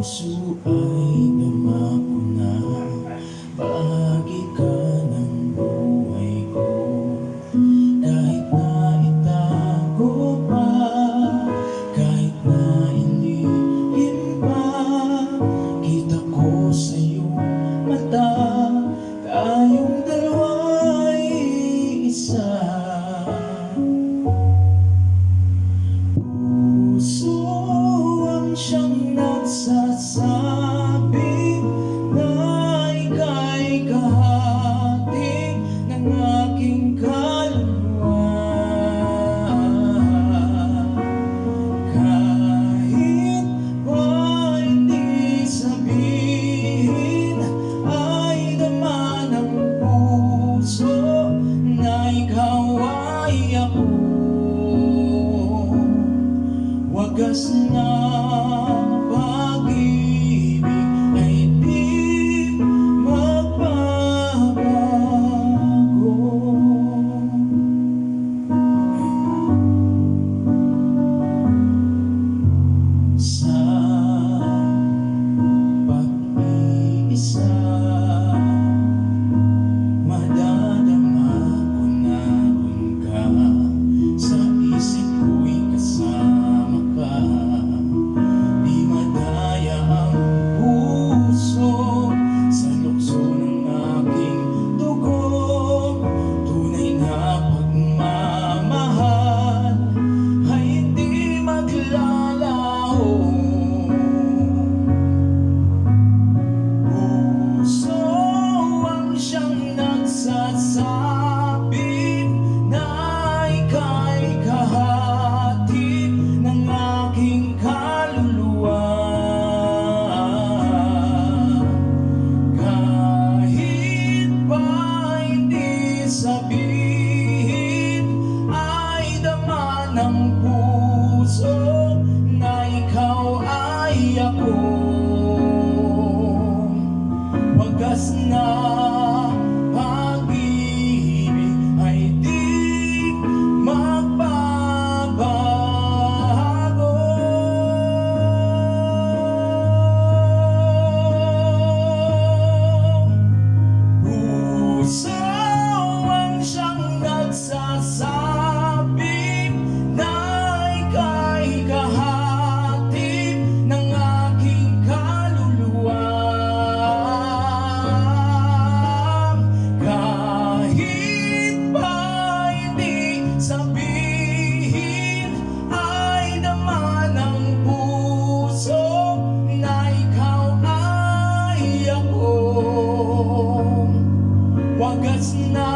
puso ay dama ko na bahagi ka ng buhay ko. Kahit na itago pa, kahit na ilihim pa, kita ko sa iyong mata, tayong dalawa'y isa. Puso ang siyang nagsasabi na ika'y kahati ng aking kaluluwa. Kahit pa hindi sabihin, ay dama ng puso na ikaw ay ako. Wagas na pag-ibig ay di magbabago. Sa pag-iisa, madadama ko na kung ka sa isip ko'y kasama ka. Di madaya ang puso sa lukso ng aking dugo. Tunay na pagmamahal ay hindi maglalaho. Puso ang siyang nagsasabi na ika'y kahati ng aking kaluluwa. Kahit pa hindi sabihin, ay dama ng puso na ikaw ay ako. Wagas na pag-ibig ay di magbabago. Puso ang siyang nagsasabi na ika'y kahati ng aking kaluluwa. Kahit pa hindi sabihin, ay dama ng puso na ikaw ay ako. Wagas na